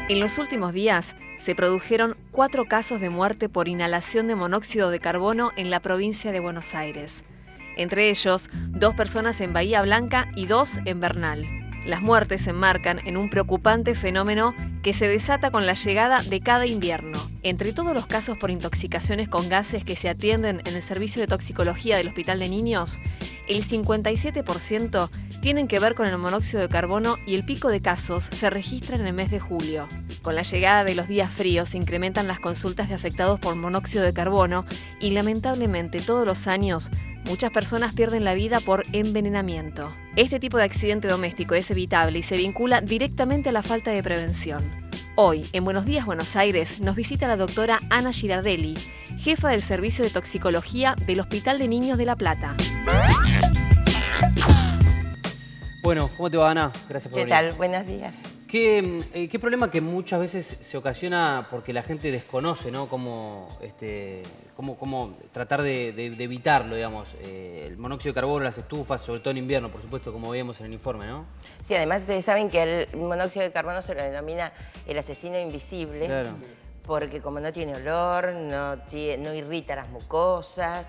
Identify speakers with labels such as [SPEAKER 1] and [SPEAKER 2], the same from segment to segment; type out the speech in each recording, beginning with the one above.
[SPEAKER 1] En los últimos días se produjeron 4 casos de muerte por inhalación de monóxido de carbono en la provincia de Buenos Aires. Entre ellos, 2 personas en Bahía Blanca y 2 en Bernal. Las muertes se enmarcan en un preocupante fenómeno que se desata con la llegada de cada invierno. Entre todos los casos por intoxicaciones con gases que se atienden en el servicio de toxicología del Hospital de Niños, el 57% tienen que ver con el monóxido de carbono y el pico de casos se registra en el mes de julio. Con la llegada de los días fríos se incrementan las consultas de afectados por monóxido de carbono y lamentablemente todos los años muchas personas pierden la vida por envenenamiento. Este tipo de accidente doméstico es evitable y se vincula directamente a la falta de prevención. Hoy, en Buenos Días Buenos Aires, nos visita la doctora Ana Girardelli, jefa del Servicio de Toxicología del Hospital de Niños de La Plata.
[SPEAKER 2] Bueno, ¿cómo te va, Ana? Gracias por venir.
[SPEAKER 3] ¿Qué tal? Buenos días.
[SPEAKER 2] ¿Qué problema que muchas veces se ocasiona porque la gente desconoce, ¿no? Cómo tratar de evitarlo, digamos, el monóxido de carbono, las estufas, sobre todo en invierno, por supuesto, como veíamos en el informe, ¿no?
[SPEAKER 3] Sí, además ustedes saben que el monóxido de carbono se lo denomina el asesino invisible, claro, porque como no tiene olor, no irrita las mucosas,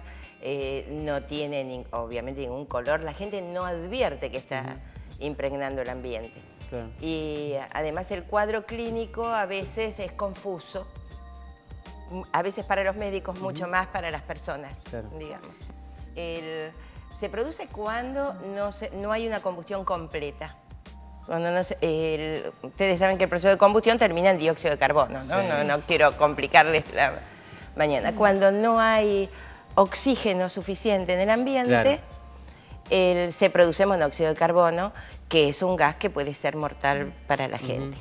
[SPEAKER 3] no tiene obviamente ningún color, la gente no advierte que está impregnando el ambiente. Claro. Y además el cuadro clínico a veces es confuso, a veces para los médicos, mucho más para las personas, claro, digamos. Se produce cuando no hay una combustión completa. Cuando ustedes saben que el proceso de combustión termina en dióxido de carbono, ¿no? Sí. No quiero complicarles la mañana. Cuando no hay oxígeno suficiente en el ambiente, claro, se produce monóxido de carbono, que es un gas que puede ser mortal para la gente.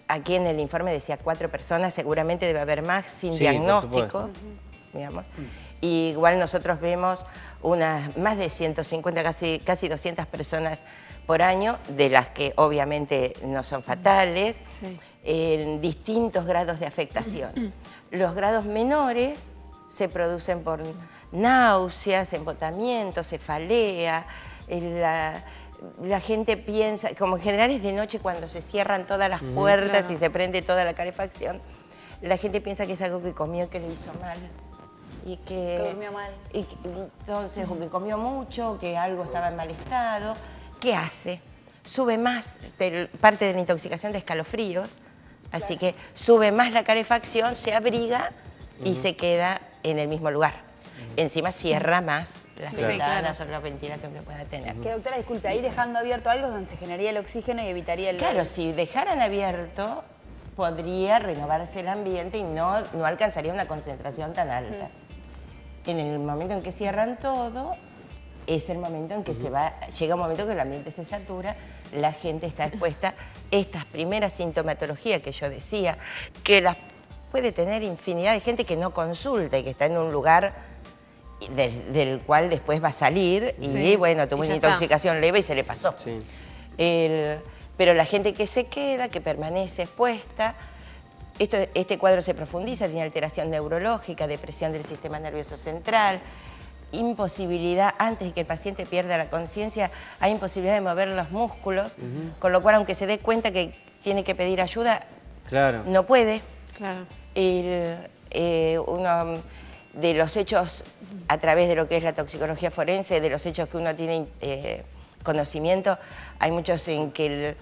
[SPEAKER 3] Aquí en el informe decía 4 personas, seguramente debe haber más sin diagnóstico, digamos. Y igual nosotros vemos más de 150, casi 200 personas por año, de las que obviamente no son fatales, en distintos grados de afectación. Los grados menores se producen por náuseas, embotamiento, cefalea. La gente piensa, como en general es de noche cuando se cierran todas las puertas, claro, y se prende toda la calefacción, la gente piensa que es algo que comió y que le hizo mal. Y que comió mal. Entonces, o que comió mucho, que algo estaba en mal estado. ¿Qué hace? Sube más parte de la intoxicación de escalofríos, así que sube más la calefacción, se abriga y se queda en el mismo lugar. Encima cierra más las ventanas o la ventilación que pueda tener.
[SPEAKER 4] Que doctora, disculpe, ahí dejando abierto algo donde se generaría el oxígeno y evitaría el...
[SPEAKER 3] Claro, si dejaran abierto, podría renovarse el ambiente y no alcanzaría una concentración tan alta. En el momento en que cierran todo, es el momento en que llega un momento que el ambiente se satura, la gente está expuesta a estas primeras sintomatologías que yo decía, que las puede tener infinidad de gente que no consulta y que está en un lugar del cual después va a salir y bueno, tuvo una intoxicación leve y se le pasó. Sí. Pero la gente que se queda, que permanece expuesta, este cuadro se profundiza, tiene alteración neurológica, depresión del sistema nervioso central, imposibilidad, antes de que el paciente pierda la conciencia, hay imposibilidad de mover los músculos, con lo cual aunque se dé cuenta que tiene que pedir ayuda, claro, no puede. Claro. Uno de los hechos, a través de lo que es la toxicología forense, de los hechos que uno tiene conocimiento, hay muchos en que el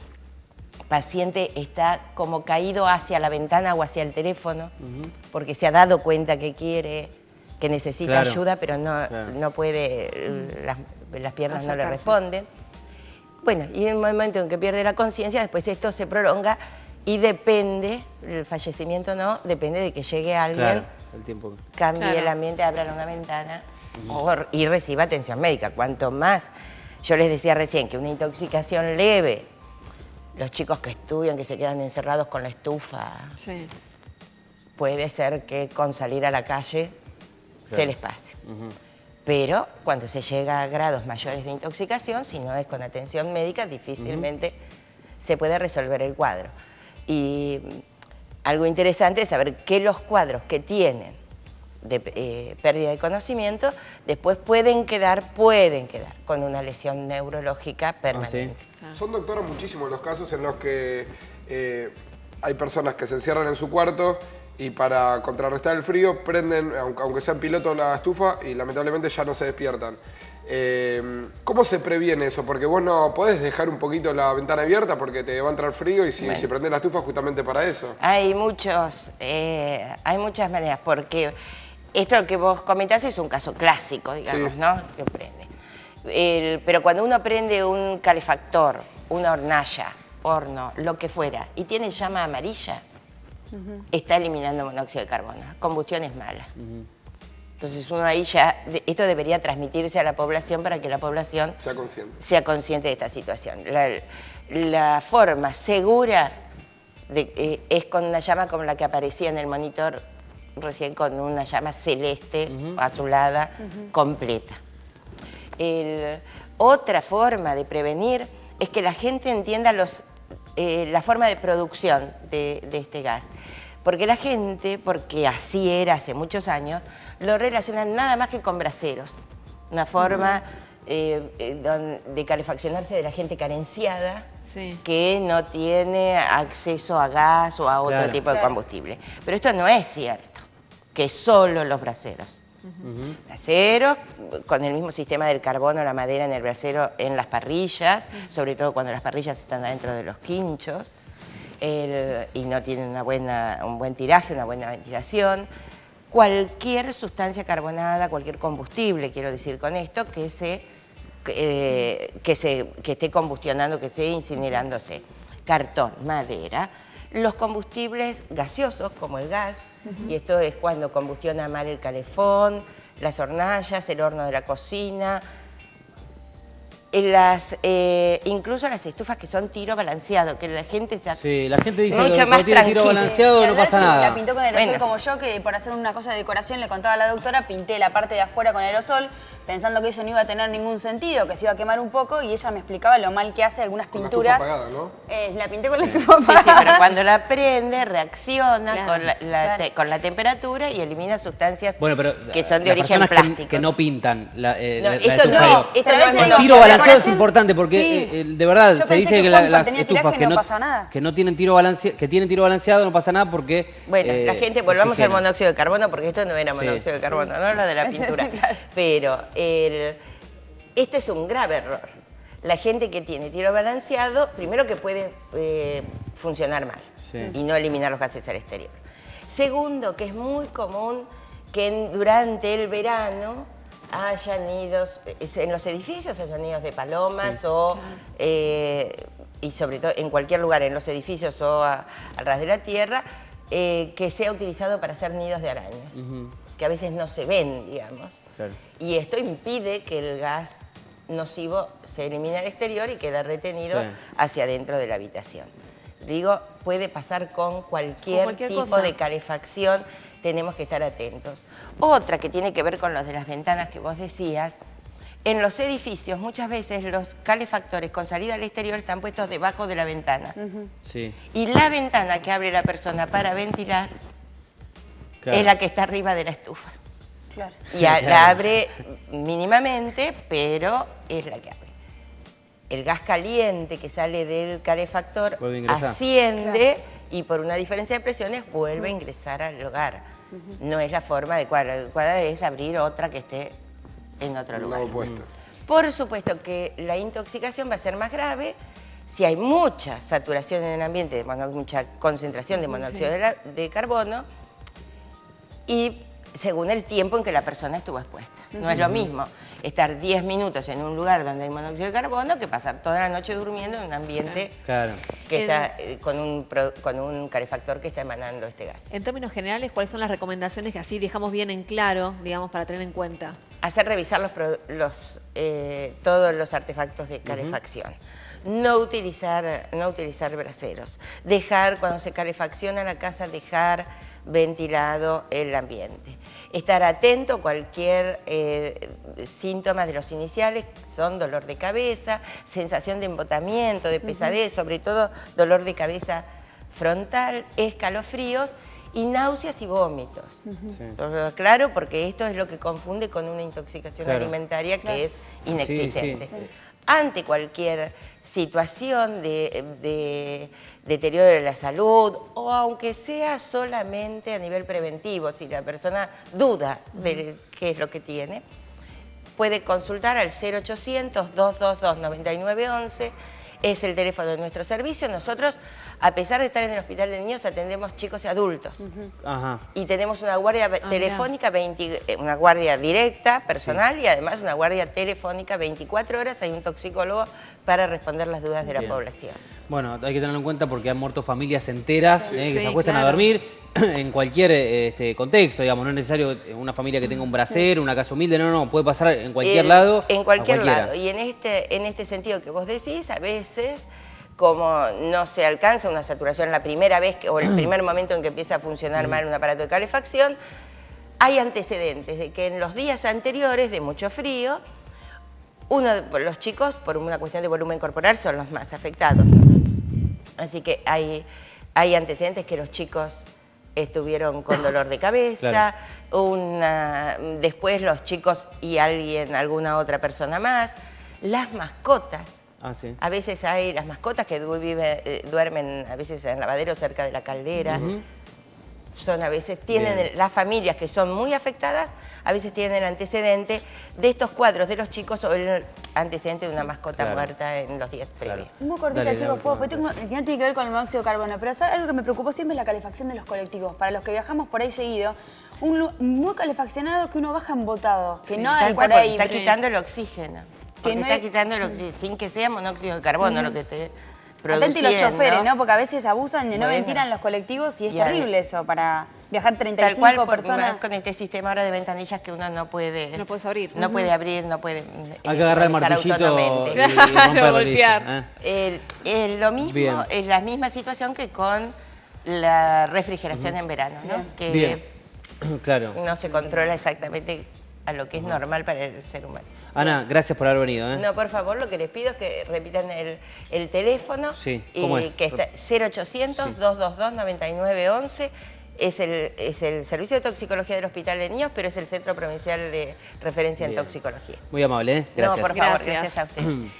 [SPEAKER 3] paciente está como caído hacia la ventana o hacia el teléfono, porque se ha dado cuenta que necesita ayuda, pero no puede, las piernas no le responden. Bueno, y en el momento en que pierde la conciencia, después esto se prolonga y depende, el fallecimiento no, depende de que llegue alguien,
[SPEAKER 2] el tiempo,
[SPEAKER 3] cambie el ambiente, abra una ventana y reciba atención médica. Cuanto más, yo les decía recién que una intoxicación leve, los chicos que estudian, que se quedan encerrados con la estufa, puede ser que con salir a la calle se les pase. Pero cuando se llega a grados mayores de intoxicación, si no es con atención médica, difícilmente se puede resolver el cuadro. Y algo interesante es saber que los cuadros que tienen de pérdida de conocimiento, después pueden quedar con una lesión neurológica permanente.
[SPEAKER 5] ¿Sí? Son, doctora, muchísimos los casos en los que hay personas que se encierran en su cuarto y para contrarrestar el frío prenden, aunque sean piloto, la estufa y lamentablemente ya no se despiertan. ¿Cómo se previene eso? Porque vos no podés dejar un poquito la ventana abierta porque te va a entrar frío y si prendés la estufa justamente para eso.
[SPEAKER 3] Hay muchas maneras, porque esto que vos comentás es un caso clásico, digamos, sí, ¿no? Que prende. Pero cuando uno prende un calefactor, una hornalla, horno, lo que fuera, y tiene llama amarilla, está eliminando monóxido de carbono. Combustión es mala. Entonces uno ahí ya, esto debería transmitirse a la población para que la población sea consciente de esta situación. La forma segura es con una llama como la que aparecía en el monitor recién, con una llama celeste, azulada, completa. Otra forma de prevenir es que la gente entienda la forma de producción de este gas. Porque la gente, porque así era hace muchos años, lo relacionan nada más que con braseros. Una forma de calefaccionarse de la gente carenciada, que no tiene acceso a gas o a otro tipo de combustible. Pero esto no es cierto, que solo los braseros. Braseros, con el mismo sistema del carbono, la madera en el brasero, en las parrillas, sobre todo cuando las parrillas están adentro de los quinchos, y no tienen un buen tiraje, una buena ventilación. Cualquier sustancia carbonada, cualquier combustible, quiero decir con esto, que esté combustionando, que esté incinerándose. Cartón, madera, los combustibles gaseosos, como el gas, y esto es cuando combustiona mal el calefón, las hornallas, el horno de la cocina, incluso las estufas que son tiro balanceado, que la gente ya...
[SPEAKER 2] Sí, la gente dice que no tiene tiro balanceado, no pasa nada.
[SPEAKER 4] La pintó con aerosol como yo, que por hacer una cosa de decoración le contaba a la doctora, pinté la parte de afuera con aerosol, pensando que eso no iba a tener ningún sentido, que se iba a quemar un poco, y ella me explicaba lo mal que hace algunas pinturas.
[SPEAKER 5] Con la estufa apagada, ¿no?
[SPEAKER 4] La pinté con la estufa apagada.
[SPEAKER 3] Sí, pero cuando la prende, reacciona con la temperatura y elimina sustancias que son de origen plástico.
[SPEAKER 2] Que no pintan la
[SPEAKER 3] esto no es...
[SPEAKER 2] El tiro balanceado es importante porque de verdad se dice que las estufas que no tienen tiro balanceado, que tienen tiro balanceado no pasa nada porque...
[SPEAKER 3] Bueno, la gente, volvamos al monóxido de carbono, porque esto no era monóxido de carbono, no lo de la pintura. Pero este es un grave error. La gente que tiene tiro balanceado, primero que puede funcionar mal y no eliminar los gases al exterior. Segundo, que es muy común que durante el verano haya nidos, en los edificios haya nidos de palomas y sobre todo en cualquier lugar, en los edificios o al ras de la tierra, que sea utilizado para hacer nidos de arañas, que a veces no se ven, digamos. Claro. Y esto impide que el gas nocivo se elimine al exterior y queda retenido hacia adentro de la habitación. Digo, puede pasar con cualquier tipo de calefacción, tenemos que estar atentos. Otra que tiene que ver con los de las ventanas que vos decías, en los edificios muchas veces los calefactores con salida al exterior están puestos debajo de la ventana. Y la ventana que abre la persona para ventilar es la que está arriba de la estufa. Y la abre mínimamente, pero es la que abre. El gas caliente que sale del calefactor asciende y por una diferencia de presiones vuelve a ingresar al hogar. No es la forma adecuada. La adecuada es abrir otra que esté en otro lugar. Por supuesto que la intoxicación va a ser más grave si hay mucha saturación en el ambiente, mucha concentración de monóxido de carbono y según el tiempo en que la persona estuvo expuesta. No es lo mismo estar 10 minutos en un lugar donde hay monóxido de carbono que pasar toda la noche durmiendo en un ambiente que está con un calefactor que está emanando este gas.
[SPEAKER 1] En términos generales, ¿cuáles son las recomendaciones que así dejamos bien en claro, digamos, para tener en cuenta?
[SPEAKER 3] Hacer revisar todos los artefactos de calefacción. No utilizar braseros. Cuando se calefacciona la casa, dejar ventilado el ambiente. Estar atento a cualquier síntoma de los iniciales, son dolor de cabeza, sensación de embotamiento, de pesadez, sobre todo dolor de cabeza frontal, escalofríos y náuseas y vómitos. Claro, porque esto es lo que confunde con una intoxicación alimentaria que es inexistente. Ante cualquier situación de deterioro de la salud, o aunque sea solamente a nivel preventivo, si la persona duda de qué es lo que tiene, puede consultar al 0800-222-9911, es el teléfono de nuestro servicio. Nosotros, a pesar de estar en el Hospital de Niños, atendemos chicos y adultos. Y tenemos una guardia telefónica, una guardia directa, personal, y además una guardia telefónica 24 horas. Hay un toxicólogo para responder las dudas de la población.
[SPEAKER 2] Bueno, hay que tenerlo en cuenta porque han muerto familias enteras que se acuestan a dormir en cualquier contexto, digamos. No es necesario una familia que tenga un brasero, una casa humilde, no, puede pasar en cualquier lado.
[SPEAKER 3] En cualquier lado. Y en este sentido que vos decís, a veces, como no se alcanza una saturación la primera vez o el primer momento en que empieza a funcionar mal un aparato de calefacción, hay antecedentes de que en los días anteriores de mucho frío, los chicos, por una cuestión de volumen corporal, son los más afectados. Así que hay antecedentes que los chicos estuvieron con dolor de cabeza, después los chicos y alguna otra persona más. Las mascotas. A veces hay las mascotas que duermen a veces en lavaderos cerca de la caldera. Tienen las familias que son muy afectadas, a veces tienen el antecedente de estos cuadros de los chicos o el antecedente de una mascota muerta en los días previos.
[SPEAKER 4] Muy cortita, chicos, que no tiene que ver con el monóxido de carbono, pero algo que me preocupó siempre es la calefacción de los colectivos. Para los que viajamos por ahí seguido, muy calefaccionado que uno baja embotado, que no hay por ahí.
[SPEAKER 3] Está quitando el oxígeno. Está quitando el oxígeno, sin que sea monóxido de carbono lo que esté produciendo.
[SPEAKER 4] Atenti los choferes, ¿no? Porque a veces abusan de no ventilan los colectivos y es terrible eso para viajar 35 personas.
[SPEAKER 3] Con este sistema ahora de ventanillas que uno no puede...
[SPEAKER 1] No puedes abrir.
[SPEAKER 3] No puede abrir, no puede...
[SPEAKER 2] Hay que agarrar el martillito y
[SPEAKER 1] golpear.
[SPEAKER 3] Lo mismo, es la misma situación que con la refrigeración en verano, ¿no? Que no se controla exactamente a lo que es normal para el ser humano.
[SPEAKER 2] Ana, gracias por haber venido.
[SPEAKER 3] No, por favor, lo que les pido es que repitan el teléfono.
[SPEAKER 2] ¿Cómo es?
[SPEAKER 3] Que está 0800-222-9911. Es el Servicio de Toxicología del Hospital de Niños, pero es el Centro Provincial de Referencia en Toxicología.
[SPEAKER 2] Muy amable, gracias.
[SPEAKER 3] No, por favor, gracias a ustedes.